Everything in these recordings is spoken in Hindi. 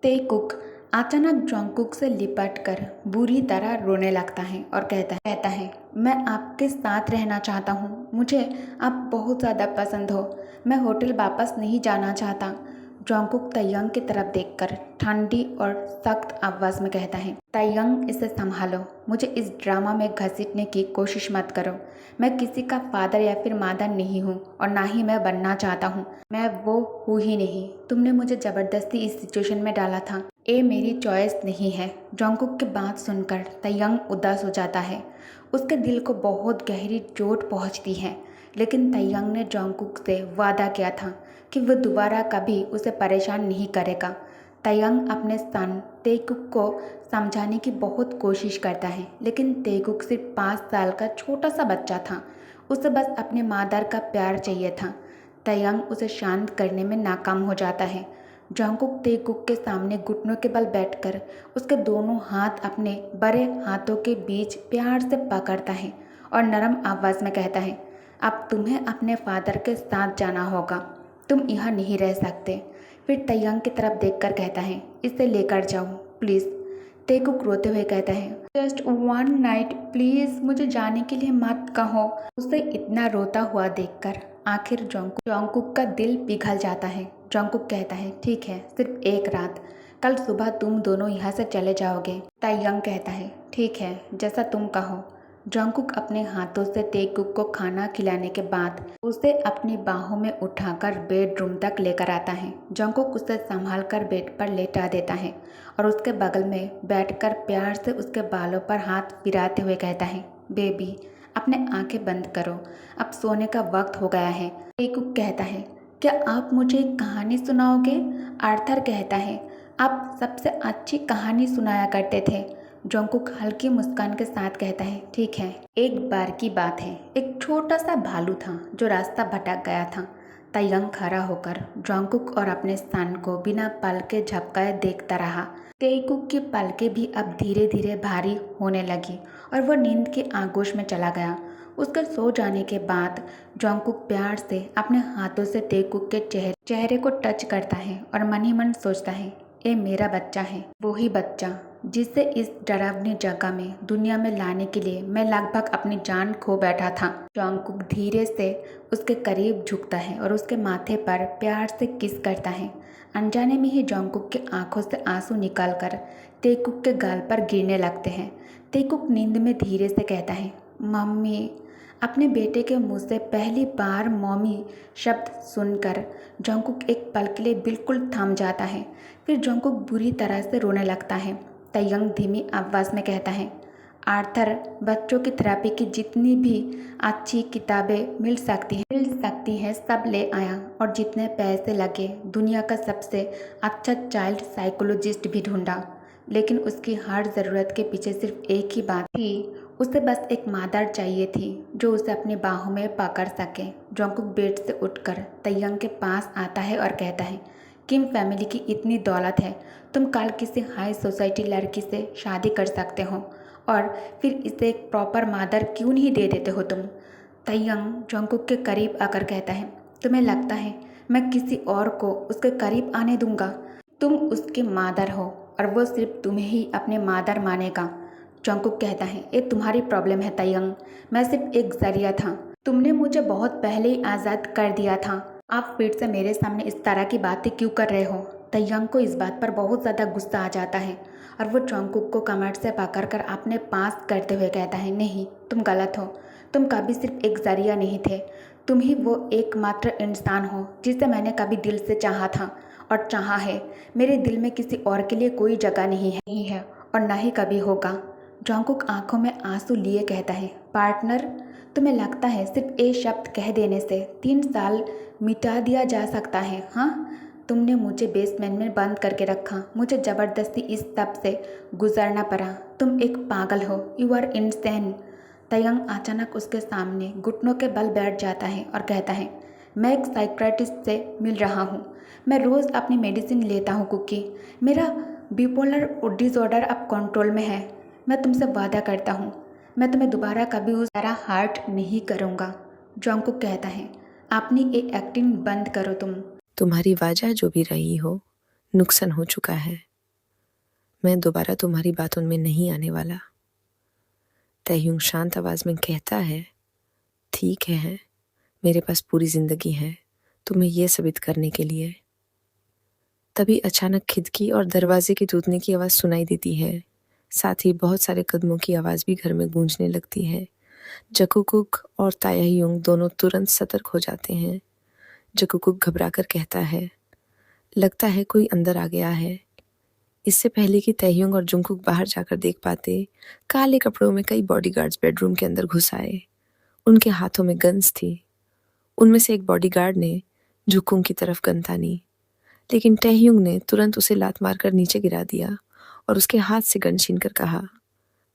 तेकुक अचानक जोंगकुक से लिपट कर बुरी तरह रोने लगता है और कहता है, मैं आपके साथ रहना चाहता हूँ। मुझे आप बहुत ज़्यादा पसंद हो। मैं होटल वापस नहीं जाना चाहता। जोंगकुक तयंग की तरफ देखकर ठंडी और सख्त आवाज़ में कहता है, तयंग इसे संभालो। मुझे इस ड्रामा में घसीटने की कोशिश मत करो। मैं किसी का फादर या फिर मादर नहीं हूँ और ना ही मैं बनना चाहता हूँ। मैं वो हूँ ही नहीं। तुमने मुझे ज़बरदस्ती इस सिचुएशन में डाला था। ये मेरी चॉइस नहीं है। जोंगकुक की बात सुनकर तयंग उदास हो जाता है। उसके दिल को बहुत गहरी चोट पहुंचती है। लेकिन तयंग ने जोंगकुक से वादा किया था कि वह दोबारा कभी उसे परेशान नहीं करेगा। तयंग अपने सन तेकुक को समझाने की बहुत कोशिश करता है, लेकिन तेकुक सिर्फ 5 साल का छोटा सा बच्चा था। उसे बस अपने मादर का प्यार चाहिए था। तयंग उसे शांत करने में नाकाम हो जाता है। जोंगकुक तेकुक के सामने घुटनों के बल बैठकर उसके दोनों हाथ अपने बड़े हाथों के बीच प्यार से पकड़ता है और नरम आवाज़ में कहता है, अब तुम्हें अपने फादर के साथ जाना होगा। तुम यहाँ नहीं रह सकते। फिर तयंग की तरफ देखकर कहता है, इसे लेकर जाओ प्लीज़। तेकुक रोते हुए कहता है, जस्ट वन नाइट प्लीज़, मुझे जाने के लिए मत कहो। उसे इतना रोता हुआ देखकर आखिर जोंगकुक का दिल पिघल जाता है। जोंगकुक कहता है, ठीक है, सिर्फ एक रात। कल सुबह तुम दोनों यहाँ से चले जाओगे। तयंग कहता है, ठीक है, जैसा तुम कहो। जोंगकुक अपने हाथों से तेकुक को खाना खिलाने के बाद उसे अपनी बाहों में उठाकर बेडरूम तक लेकर आता है। जोंगकुक उसे संभाल कर बेड पर लेटा देता है और उसके बगल में बैठकर प्यार से उसके बालों पर हाथ फिराते हुए कहता है, बेबी, अपने आंखें बंद करो, अब सोने का वक्त हो गया है। तेकुक कहता है, क्या आप मुझे एक कहानी सुनाओगे? आर्थर कहता है, आप सबसे अच्छी कहानी सुनाया करते थे। जोंगकुक हल्की मुस्कान के साथ कहता है, ठीक है। एक बार की बात है, एक छोटा सा भालू था जो रास्ता भटक गया था। तयंग खड़ा होकर जोंगकुक और अपने सन को बिना पलके झपकाए देखता रहा। तेकुक की पलकें भी अब धीरे धीरे भारी होने लगी और वह नींद के आगोश में चला गया। उसके सो जाने के बाद जोंगकुक प्यार से अपने हाथों से तेकुक के चेहरे को टच करता है और मन ही मन सोचता है, ये मेरा बच्चा है, वही बच्चा जिसे इस डरावनी जगह में दुनिया में लाने के लिए मैं लगभग अपनी जान खो बैठा था। जोंगकुक धीरे से उसके करीब झुकता है और उसके माथे पर प्यार से किस करता है। अनजाने में ही जोंगकुक की आंखों से आंसू निकलकर तेकुक के गाल पर गिरने लगते हैं। तेकुक नींद में धीरे से कहता है, मम्मी। अपने बेटे के मुंह से पहली बार मॉमी शब्द सुनकर जोंगकुक एक पल के लिए बिल्कुल थम जाता है। फिर जोंगकुक बुरी तरह से रोने लगता है। तयंग धीमी आवाज़ में कहता है, आर्थर, बच्चों की थेरेपी की जितनी भी अच्छी किताबें मिल सकती हैं सब ले आया और जितने पैसे लगे दुनिया का सबसे अच्छा चाइल्ड साइकोलॉजिस्ट भी ढूंढा। लेकिन उसकी हर ज़रूरत के पीछे सिर्फ एक ही बात थी, उसे बस एक मादर चाहिए थी जो उसे अपनी बाहों में पकड़ सके। जोंगकुक बेड से उठकर तयंग के पास आता है और कहता है, किम फैमिली की इतनी दौलत है, तुम कल किसी हाई सोसाइटी लड़की से शादी कर सकते हो और फिर इसे एक प्रॉपर मादर क्यों नहीं दे देते हो तुम? तयंग जोंगकुक के करीब आकर कहता है, तुम्हें लगता है मैं किसी और को उसके करीब आने दूंगा? तुम उसकी मादर हो और वो सिर्फ तुम्हें ही अपने मादर मानेगा। जोंगकुक कहता है, ये तुम्हारी प्रॉब्लम है तयंग, मैं सिर्फ एक जरिया था। तुमने मुझे बहुत पहले ही आज़ाद कर दिया था। आप फिर से मेरे सामने इस तरह की बातें क्यों कर रहे हो? तयंग को इस बात पर बहुत ज़्यादा गुस्सा आ जाता है और वो जोंगकुक को कमर से पकड़कर अपने पास करते हुए कहता है, नहीं, तुम गलत हो। तुम कभी सिर्फ एक जरिया नहीं थे, तुम ही वो एकमात्र इंसान हो जिसे मैंने कभी दिल से चाहा था और चाहा है। मेरे दिल में किसी और के लिए कोई जगह नहीं है और ना ही कभी होगा। जोंगकुक आंखों में आंसू लिए कहता है, पार्टनर, तुम्हें लगता है सिर्फ एक शब्द कह देने से 3 साल मिटा दिया जा सकता है? हाँ, तुमने मुझे बेसमेंट में बंद करके रखा, मुझे ज़बरदस्ती इस सब से गुजरना पड़ा। तुम एक पागल हो, यू आर इनसेन। तयंग अचानक उसके सामने घुटनों के बल बैठ जाता है और कहता है, मैं एक साइकियाट्रिस्ट से मिल रहा हूँ। मैं रोज़ अपनी मेडिसिन लेता हूँ कुकी। मेरा बिपोलर डिसऑर्डर अब कंट्रोल में है। मैं तुमसे वादा करता हूँ, मैं तुम्हें दोबारा कभी उस तरह हर्ट नहीं करूँगा। जोंगकुक कहता है, अपनी ये एक्टिंग बंद करो तुम। तुम्हारी वजह जो भी रही हो, नुकसान हो चुका है। मैं दोबारा तुम्हारी बातों में नहीं आने वाला। तैह्युंग शांत आवाज में कहता है, ठीक है, मेरे पास पूरी जिंदगी है तुम्हें यह साबित करने के लिए। तभी अचानक खिड़की और दरवाजे के टूटने की आवाज सुनाई देती है। साथ ही बहुत सारे कदमों की आवाज भी घर में गूंजने लगती है। जकुकुक और तायाह्युंग दोनों तुरंत सतर्क हो जाते हैं। जकुकुक घबराकर कहता है, लगता है कोई अंदर आ गया है। इससे पहले कि तैह्युंग और जुंगकुक बाहर जाकर देख पाते, काले कपड़ों में कई बॉडीगार्ड्स बेडरूम के अंदर घुस आए। उनके हाथों में गन्स थी। उनमें से एक बॉडीगार्ड ने जुकुंग की तरफ गन तानी, लेकिन तैह्युंग ने तुरंत उसे लात मारकर नीचे गिरा दिया और उसके हाथ से गन छीनकर कहा,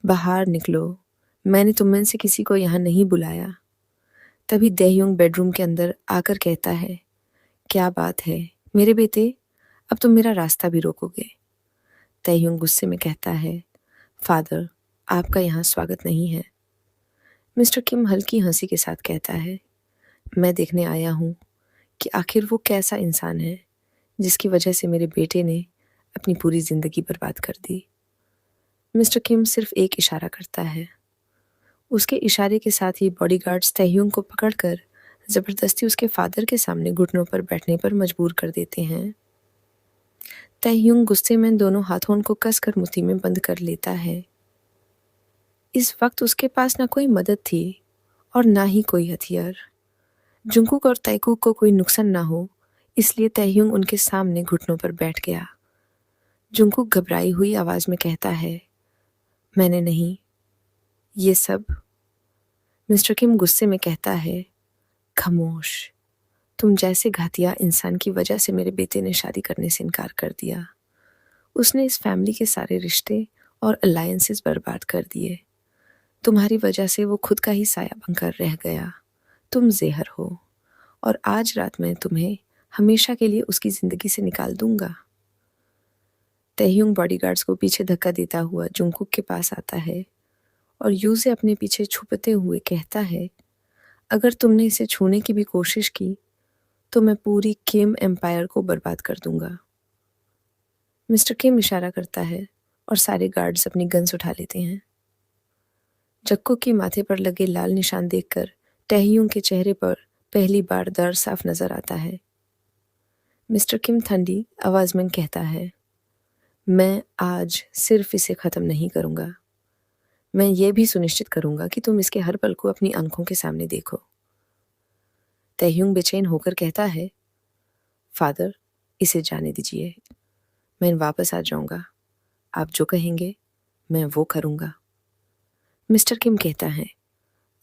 बाहर निकलो, मैंने तुम में से किसी को यहाँ नहीं बुलाया। तभी तैह्युंग बेडरूम के अंदर आकर कहता है, क्या बात है मेरे बेटे, अब तुम मेरा रास्ता भी रोकोगे। तैह्युंग गुस्से में कहता है, फादर, आपका यहाँ स्वागत नहीं है। मिस्टर किम हल्की हंसी के साथ कहता है, मैं देखने आया हूँ कि आखिर वो कैसा इंसान है जिसकी वजह से मेरे बेटे ने अपनी पूरी जिंदगी बर्बाद कर दी। मिस्टर किम सिर्फ एक इशारा करता है। उसके इशारे के साथ ही बॉडीगार्ड्स तैह्युंग को पकड़कर जबरदस्ती उसके फादर के सामने घुटनों पर बैठने पर मजबूर कर देते हैं। तैह्युंग गुस्से में दोनों हाथों उनको कसकर मुट्ठी में बंद कर लेता है। इस वक्त उसके पास ना कोई मदद थी और ना ही कोई हथियार। जुंगकुक और तैकुक को कोई नुकसान ना हो, इसलिए तैह्युंग उनके सामने घुटनों पर बैठ गया। जुंगकुक घबराई हुई आवाज में कहता है, मैंने नहीं, ये सब। मिस्टर किम गुस्से में कहता है, खामोश, तुम जैसे घातिया इंसान की वजह से मेरे बेटे ने शादी करने से इनकार कर दिया। उसने इस फैमिली के सारे रिश्ते और अलायंसेस बर्बाद कर दिए। तुम्हारी वजह से वो खुद का ही साया बनकर रह गया। तुम ज़ेहर हो और आज रात मैं तुम्हें हमेशा के लिए उसकी जिंदगी से निकाल दूंगा। तैह्युंग बॉडीगार्ड्स को पीछे धक्का देता हुआ जुंगकुक के पास आता है और यू से अपने पीछे छुपते हुए कहता है, अगर तुमने इसे छूने की भी कोशिश की तो मैं पूरी किम एम्पायर को बर्बाद कर दूंगा। मिस्टर किम इशारा करता है और सारे गार्ड्स अपनी गन्स उठा लेते हैं। जक्को के माथे पर लगे लाल निशान देखकर तैह्युंग के चेहरे पर पहली बार डर साफ नजर आता है। मिस्टर किम ठंडी आवाज में कहता है, मैं आज सिर्फ इसे खत्म नहीं करूंगा, मैं ये भी सुनिश्चित करूंगा कि तुम इसके हर पल को अपनी आंखों के सामने देखो। तैह्युंग बेचैन होकर कहता है, फादर, इसे जाने दीजिए, मैं वापस आ जाऊंगा, आप जो कहेंगे मैं वो करूंगा। मिस्टर किम कहता है,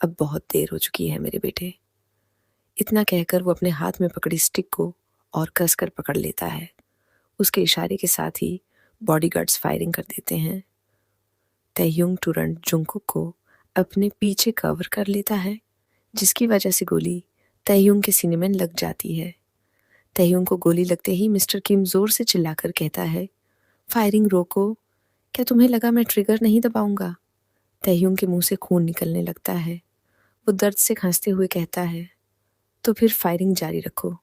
अब बहुत देर हो चुकी है मेरे बेटे। इतना कहकर वो अपने हाथ में पकड़ी स्टिक को और कसकर पकड़ लेता है। उसके इशारे के साथ ही बॉडीगार्ड्स फायरिंग कर देते हैं। तैह्युंग तुरंत जुंगकुक को अपने पीछे कवर कर लेता है, जिसकी वजह से गोली तैह्युंग के सीने में लग जाती है। तैह्युंग को गोली लगते ही मिस्टर किम जोर से चिल्लाकर कहता है, फायरिंग रोको, क्या तुम्हें लगा मैं ट्रिगर नहीं दबाऊंगा? तैह्युंग के मुंह से खून निकलने लगता है। वो दर्द से खांसते हुए कहता है, तो फिर फायरिंग जारी रखो,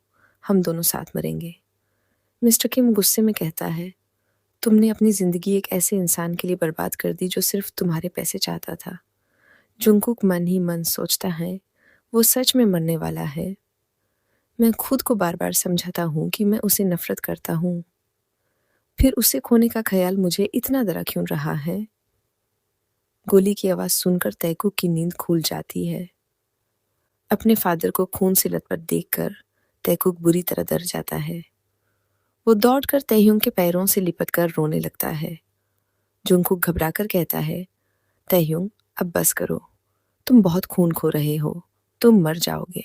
हम दोनों साथ मरेंगे। मिस्टर किम गुस्से में कहता है, तुमने अपनी जिंदगी एक ऐसे इंसान के लिए बर्बाद कर दी जो सिर्फ तुम्हारे पैसे चाहता था। जुंगकुक मन ही मन सोचता है, वो सच में मरने वाला है। मैं खुद को बार बार समझाता हूँ कि मैं उसे नफरत करता हूँ, फिर उसे खोने का ख्याल मुझे इतना डरा क्यों रहा है? गोली की आवाज सुनकर तैकुक की नींद खुल जाती है। अपने फादर को खून से लथपथ देखकर तैकुक बुरी तरह डर जाता है। वो दौड़कर तैह्युंग के पैरों से लिपटकर रोने लगता है। जुंगकुक घबराकर कहता है, तैह्युंग, अब बस करो, तुम बहुत खून खो रहे हो, तुम मर जाओगे।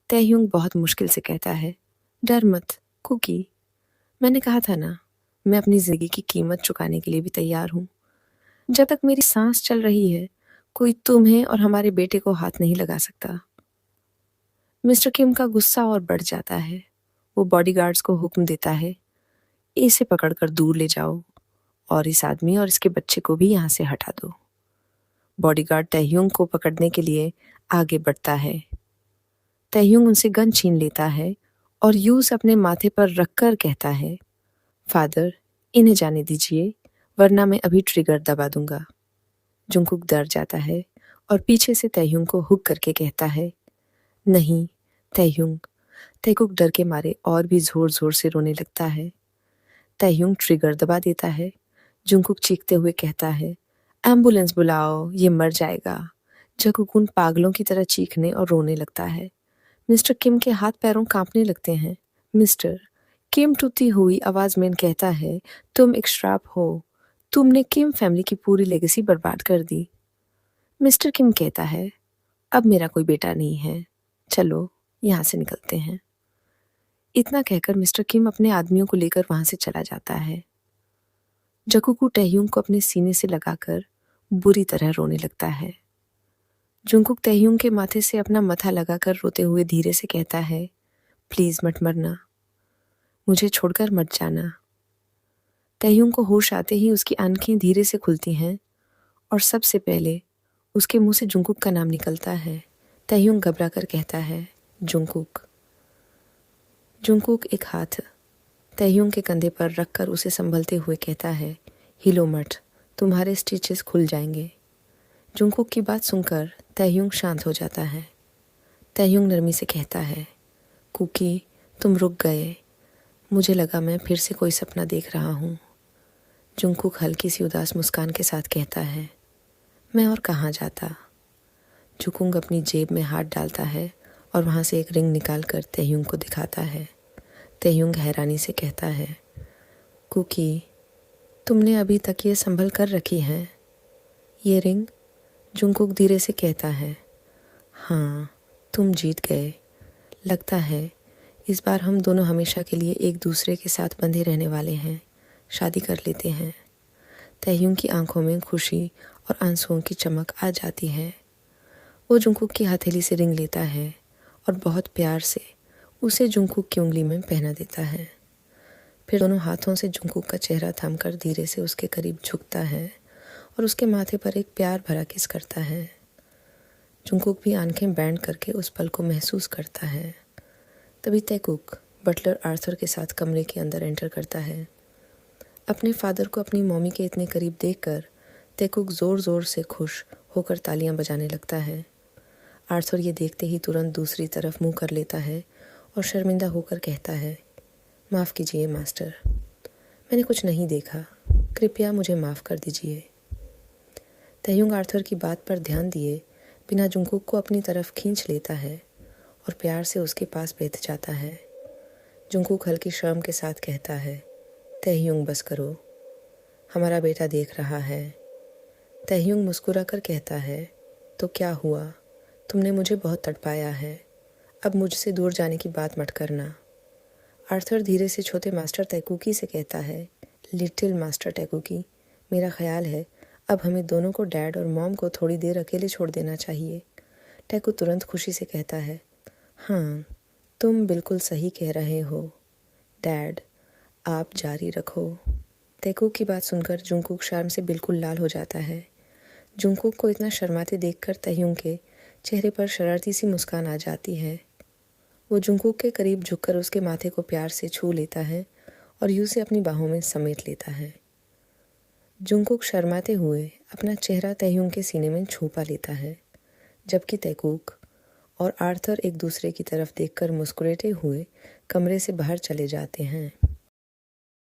तैह्युंग बहुत मुश्किल से कहता है, डर मत कुकी, मैंने कहा था ना, मैं अपनी जिंदगी की कीमत चुकाने के लिए भी तैयार हूँ। जब तक मेरी सांस चल रही है, कोई तुम्हें और हमारे बेटे को हाथ नहीं लगा सकता। मिस्टर किम का गुस्सा और बढ़ जाता है। वो बॉडीगार्ड्स को हुक्म देता है, इसे पकड़कर दूर ले जाओ और इस आदमी और इसके बच्चे को भी यहाँ से हटा दो। बॉडीगार्ड तैह्युंग को पकड़ने के लिए आगे बढ़ता है। तैह्युंग उनसे गन छीन लेता है और यूस अपने माथे पर रखकर कहता है, फादर, इन्हें जाने दीजिए, वरना मैं अभी ट्रिगर दबा दूंगा। जुंगकुक डर जाता है और पीछे से तैह्युंग को हुक करके कहता है, नहीं तैह्युंग। तैकुक डर के मारे और भी जोर जोर से रोने लगता है। तैह्युंग ट्रिगर दबा देता है। जुंगकुक चीखते हुए कहता है, एम्बुलेंस बुलाओ, ये मर जाएगा। जंगकुक उन पागलों की तरह चीखने और रोने लगता है। मिस्टर किम के हाथ पैरों कांपने लगते हैं। मिस्टर किम टूटी हुई आवाज में कहता है, तुम एक श्राप हो। तुमने किम फैमिली की पूरी लेगेसी बर्बाद कर दी। मिस्टर किम कहता है, अब मेरा कोई बेटा नहीं है, चलो यहाँ से निकलते हैं। इतना कहकर मिस्टर किम अपने आदमियों को लेकर वहां से चला जाता है। जंगकुक तैह्युंग को अपने सीने से लगाकर बुरी तरह रोने लगता है। जुंगकुक तैह्युंग के माथे से अपना मथा लगाकर रोते हुए धीरे से कहता है, प्लीज मत मरना, मुझे छोड़कर मत जाना। तैह्युंग को होश आते ही उसकी आंखें धीरे से खुलती हैं और सबसे पहले उसके मुंह से जुंगकुक का नाम निकलता है। तैह्युंग घबरा कर कहता है, जुंगकुक। जुंगकुक एक हाथ तैह्युंग के कंधे पर रखकर उसे संभलते हुए कहता है, हिलो मत, तुम्हारे स्टिचेस खुल जाएंगे। जुंगकुक की बात सुनकर तैह्युंग शांत हो जाता है। तैह्युंग नरमी से कहता है, कुकी, तुम रुक गए, मुझे लगा मैं फिर से कोई सपना देख रहा हूँ। जुंगकुक हल्की सी उदास मुस्कान के साथ कहता है, मैं और कहाँ जाता। जुंगकुक अपनी जेब में हाथ डालता है और वहाँ से एक रिंग निकाल कर तैह्युंग को दिखाता है। तैह्युंग हैरानी से कहता है, कुकी, तुमने अभी तक ये संभल कर रखी है ये रिंग? जुंगकुक धीरे से कहता है, हाँ, तुम जीत गए। लगता है इस बार हम दोनों हमेशा के लिए एक दूसरे के साथ बंधे रहने वाले हैं, शादी कर लेते हैं। तैह्युंग की आंखों में खुशी और आंसुओं की चमक आ जाती है। वो जुंगकुक की हथेली से रिंग लेता है और बहुत प्यार से उसे जुंगकुक की उंगली में पहना देता है। फिर दोनों हाथों से जुंगकुक का चेहरा थामकर धीरे से उसके करीब झुकता है और उसके माथे पर एक प्यार भरा किस करता है। जुंगकुक भी आंखें बैंड करके उस पल को महसूस करता है। तभी तैकुक बटलर आर्थर के साथ कमरे के अंदर एंटर करता है। अपने फादर को अपनी मॉमी के इतने करीब देखकर तैकुक जोर जोर से खुश होकर तालियां बजाने लगता है। आर्थर ये देखते ही तुरंत दूसरी तरफ मुंह कर लेता है और शर्मिंदा होकर कहता है, माफ़ कीजिए मास्टर, मैंने कुछ नहीं देखा, कृपया मुझे माफ़ कर दीजिए। तैह्युंग आर्थर की बात पर ध्यान दिए बिना जुंगकुक को अपनी तरफ खींच लेता है और प्यार से उसके पास बैठ जाता है। जुंगकुक हल्की शर्म के साथ कहता है, तैह्युंग बस करो, हमारा बेटा देख रहा है। तैह्युंग मुस्कुरा कर कहता है, तो क्या हुआ, तुमने मुझे बहुत तड़पाया है, अब मुझसे दूर जाने की बात मत करना। आर्थर धीरे से छोटे मास्टर तैकुकी से कहता है, लिटिल मास्टर तैकुकी, मेरा ख्याल है अब हमें दोनों को डैड और मॉम को थोड़ी देर अकेले छोड़ देना चाहिए। टैकू तुरंत खुशी से कहता है, हाँ, तुम बिल्कुल सही कह रहे हो डैड, आप जारी रखो। तैकू की बात सुनकर जुंगकुक शर्म से बिल्कुल लाल हो जाता है। जुंगकुक को इतना शर्माते देखकर तैह्युंग के चेहरे पर शरारती सी मुस्कान आ जाती है। वो जुंगकुक के करीब झुककर उसके माथे को प्यार से छू लेता है और यूं से अपनी बाहों में समेट लेता है। जुंगकुक शर्माते हुए अपना चेहरा तैह्युंग के सीने में छुपा लेता है, जबकि तैकुक और आर्थर एक दूसरे की तरफ देखकर मुस्कुराते हुए कमरे से बाहर चले जाते हैं।